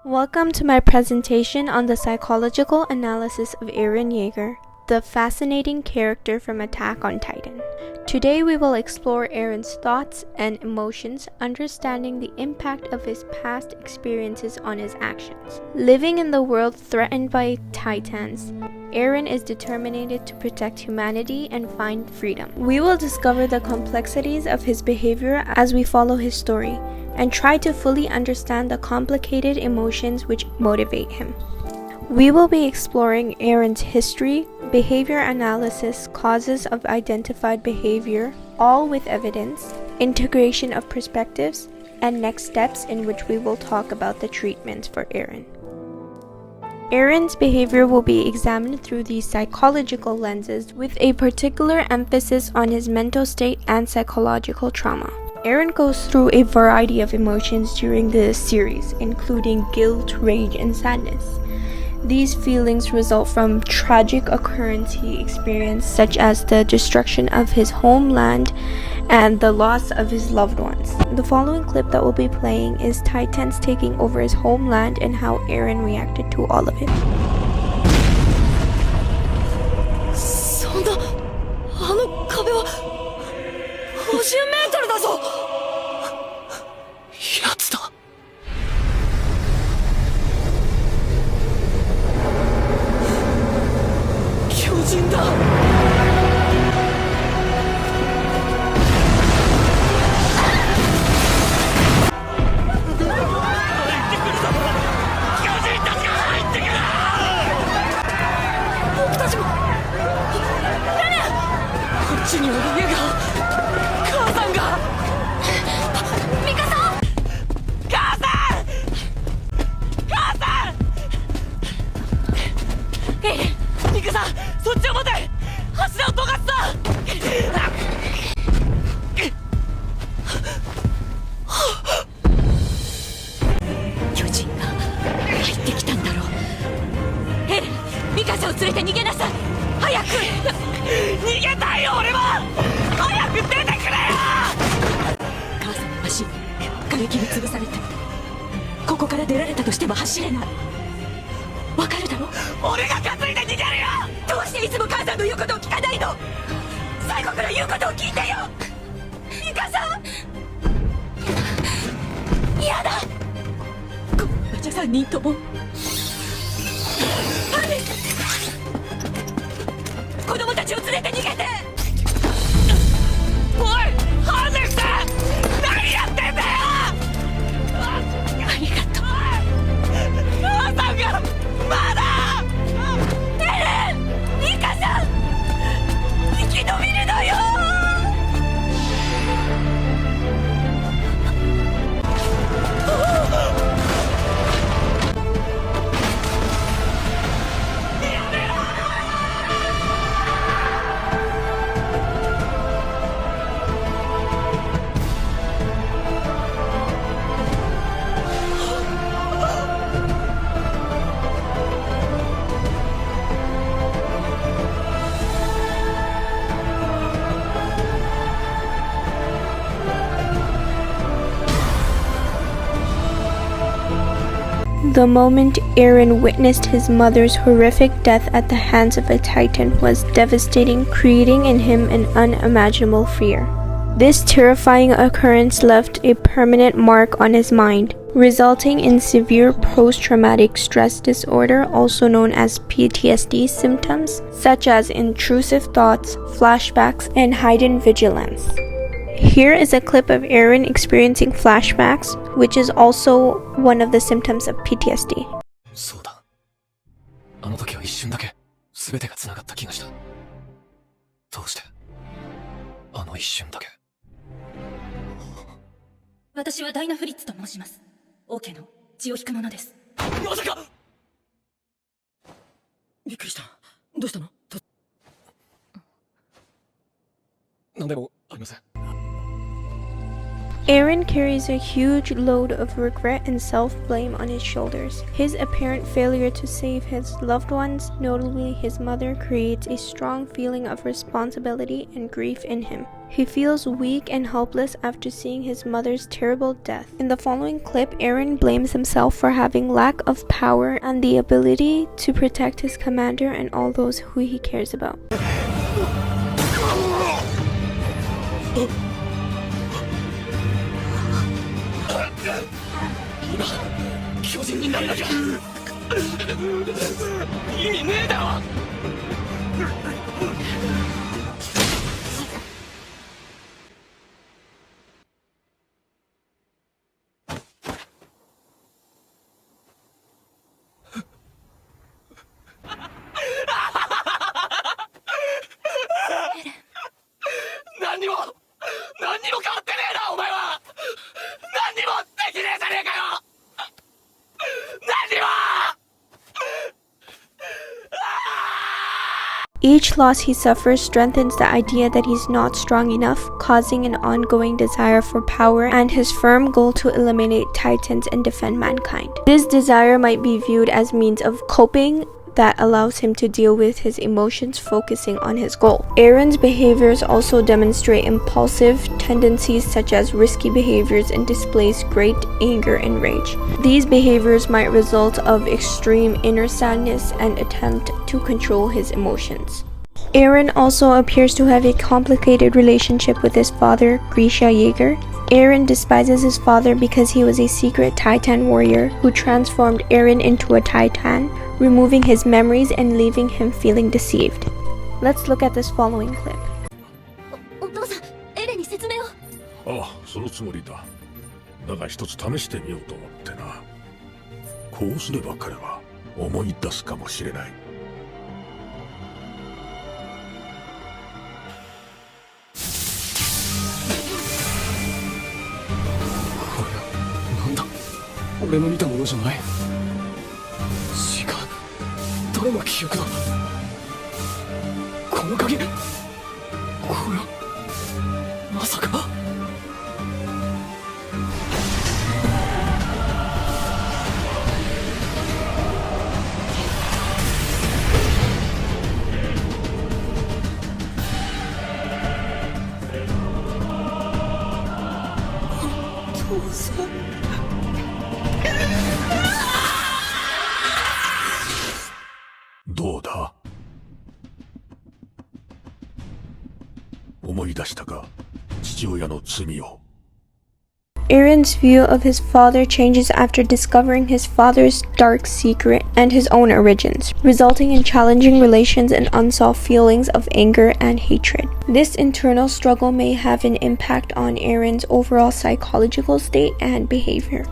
Welcome to my presentation on the psychological analysis of Eren Yeager, the fascinating character from Attack on Titan. Today we will explore Eren's thoughts and emotions, understanding the impact of his past experiences on his actions. Living in the world threatened by Titans, Eren is determined to protect humanity and find freedom. We will discover the complexities of his behavior as we follow his story, and try to fully understand the complicated emotions which motivate him. We will be exploring Eren's history, behavior analysis, causes of identified behavior, all with evidence, integration of perspectives, and next steps in which we will talk about the treatments for Eren. Eren's behavior will be examined through these psychological lenses with a particular emphasis on his mental state and psychological trauma. Eren goes through a variety of emotions during the series, including guilt, rage, and sadness. These feelings result from tragic occurrences he experienced, such as the destruction of his homeland and the loss of his loved ones. The following clip that we'll be playing is Titans taking over his homeland and how Eren reacted to all of it. そんな、あの壁は50メートルだぞ。やつだ。巨人だ。僕たちも。こっちには家が。母さんが。ミカさん。母さん。母さん。エレン、ミカさん、そっちを待て。柱を尖った。巨人が入ってきたんだろう。エレン、ミカさんを連れて逃げなさい。早く。逃げたいよ俺は。早く出てくれよ。母さんの足、瓦礫に潰されて、ここから出られたとしても走れない。わかるだろ。俺が担いで逃げるよ。どうしていつも母さんの言うことを聞かないの。最後から言うことを聞いてよ。ミカさん。嫌だ。このバチャ3人とも。子供たちを連れて逃げて。おい、ハーネスさん、何やってんだよ。ありがとう。母さんがまだ。エレン、ミカさん、生き延びるのよ。The moment Eren witnessed his mother's horrific death at the hands of a Titan was devastating, creating in him an unimaginable fear. This terrifying occurrence left a permanent mark on his mind, resulting in severe post-traumatic stress disorder, also known as PTSD symptoms, such as intrusive thoughts, flashbacks, and heightened vigilance. Here is a clip of Eren experiencing flashbacks, which is also one of the symptoms of PTSD. そうだ。あの時は一瞬だけ全てが繋がった気がした。どうしてあの一瞬だけ。私はダイナフリッツと申します。王家の血を引く者です。まさか。びっくりした。どうしたの？何でもありません。Eren carries a huge load of regret and self-blame on his shoulders. His apparent failure to save his loved ones, notably his mother, creates a strong feeling of responsibility and grief in him. He feels weak and helpless after seeing his mother's terrible death. In the following clip, Eren blames himself for having lack of power and the ability to protect his commander and all those who he cares about. 巨人にならなきゃ意味ねえだろ。何にも変わってねえなお前は。何にもできねえじゃねえかよ。 Each loss he suffers strengthens the idea that he's not strong enough, causing an ongoing desire for power and his firm goal to eliminate Titans and defend mankind. This desire might be viewed as means of coping that allows him to deal with his emotions, focusing on his goal. Eren's behaviors also demonstrate impulsive tendencies such as risky behaviors and displays great anger and rage. These behaviors might result of extreme inner sadness and attempt to control his emotions. Eren also appears to have a complicated relationship with his father, Eren Yeager. Eren despises his father because he was a secret Titan warrior who transformed Eren into a Titan, removing his memories and leaving him feeling deceived. Let's look at this following clip. お父さん、エレンに説明を。ああ、そのつもりだ。だが一つ試してみようと思ってな。こうすれば彼は思い出すかもしれない。なんだ、俺の見たものじゃない。違う、誰の記憶だ。この鍵、これはまさか。お父さん。 どうだ？思い出したか、父親の罪を。 Eren's view of his father changes after discovering his father's dark secret and his own origins, resulting in challenging relations and unsolved feelings of anger and hatred. This internal struggle may have an impact on Eren's overall psychological state and behavior.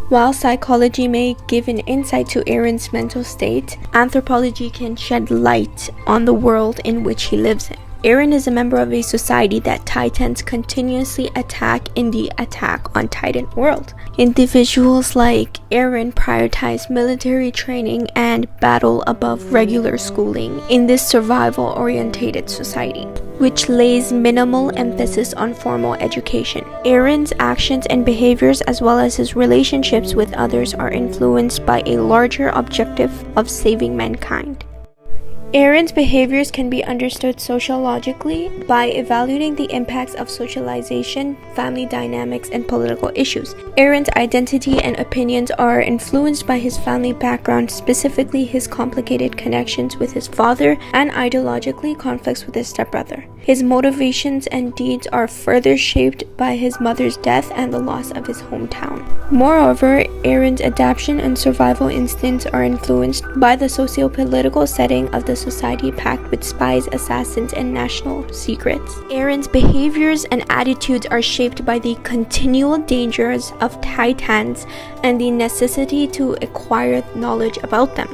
While psychology may give an insight to Eren's mental state, anthropology can shed light on the world in which he lives in. Eren is a member of a society that Titans continuously attack in the Attack on Titan world. Individuals like Eren prioritize military training and battle above regular schooling in this survival-orientated society, which lays minimal emphasis on formal education. Eren's actions and behaviors as well as his relationships with others are influenced by a larger objective of saving mankind. Eren's behaviors can be understood sociologically by evaluating the impacts of socialization, family dynamics, and political issues. Eren's identity and opinions are influenced by his family background, specifically his complicated connections with his father and ideologically conflicts with his stepbrother. His motivations and deeds are further shaped by his mother's death and the loss of his hometown. Moreover, Eren's adaptation and survival instincts are influenced by the socio-political setting of the society packed with spies, assassins, and national secrets. Eren's behaviors and attitudes are shaped by the continual dangers of Titans and the necessity to acquire knowledge about them.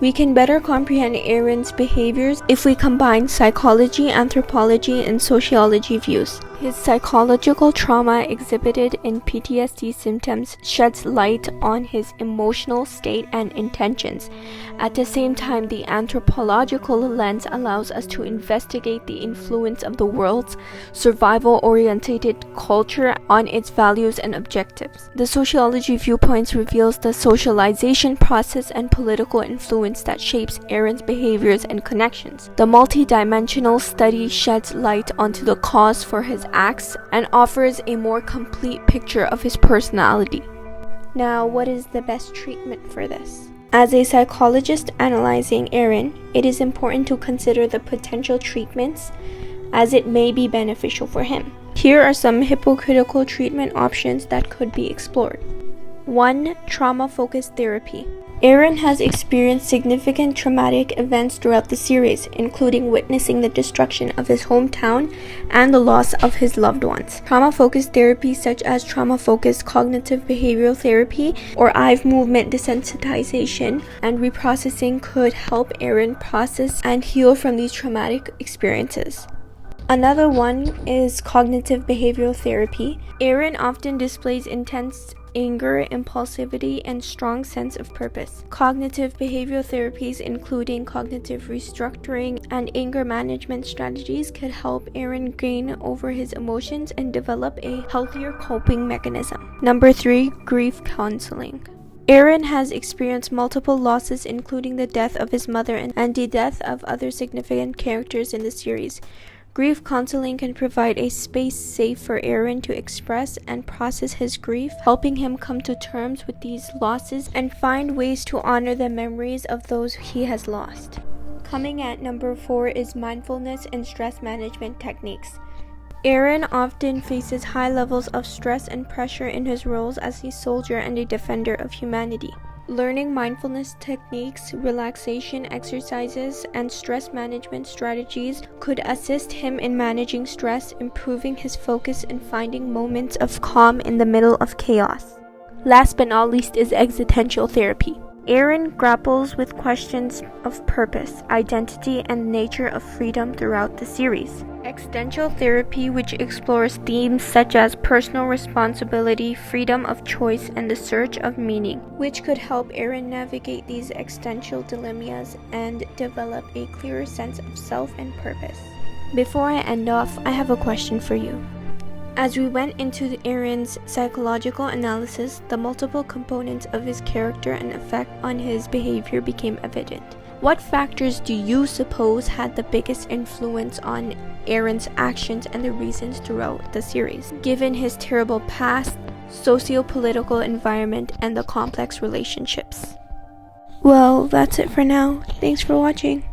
We can better comprehend Eren's behaviors if we combine psychology, anthropology, and sociology views. His psychological trauma exhibited in PTSD symptoms sheds light on his emotional state and intentions. At the same time, the anthropological lens allows us to investigate the influence of the world's survival-oriented culture on its values and objectives. The sociology viewpoints reveals the socialization process and political influence that shapes Eren's behaviors and connections. The multidimensional study sheds light onto the cause for his acts and offers a more complete picture of his personality. Now, what is the best treatment for this? As a psychologist analyzing Eren, it is important to consider the potential treatments as it may be beneficial for him. Here are some hypocritical treatment options that could be explored. 1. Trauma-focused therapy. Eren has experienced significant traumatic events throughout the series, including witnessing the destruction of his hometown and the loss of his loved ones. Trauma-focused therapy such as trauma-focused cognitive behavioral therapy or eye movement desensitization and reprocessing could help Eren process and heal from these traumatic experiences. Another one is cognitive behavioral therapy. Eren often displays intense anger, impulsivity, and strong sense of purpose. Cognitive behavioral therapies, including cognitive restructuring and anger management strategies, could help Eren gain over his emotions and develop a healthier coping mechanism. Number 3, grief counseling. Eren has experienced multiple losses, including the death of his mother and the death of other significant characters in the series. Grief counseling can provide a space safe for Eren to express and process his grief, helping him come to terms with these losses and find ways to honor the memories of those he has lost. Coming at number 4 is mindfulness and stress management techniques. Eren often faces high levels of stress and pressure in his roles as a soldier and a defender of humanity. Learning mindfulness techniques, relaxation exercises, and stress management strategies could assist him in managing stress, improving his focus, and finding moments of calm in the middle of chaos. Last but not least is existential therapy. Eren grapples with questions of purpose, identity, and nature of freedom throughout the series. Existential therapy, which explores themes such as personal responsibility, freedom of choice, and the search of meaning, which could help Eren navigate these existential dilemmas and develop a clearer sense of self and purpose. Before I end off, I have a question for you. As we went into Eren's psychological analysis, the multiple components of his character and effect on his behavior became evident. What factors do you suppose had the biggest influence on Eren's actions and the reasons throughout the series, given his terrible past, socio-political environment, and the complex relationships? Well, that's it for now. Thanks for watching.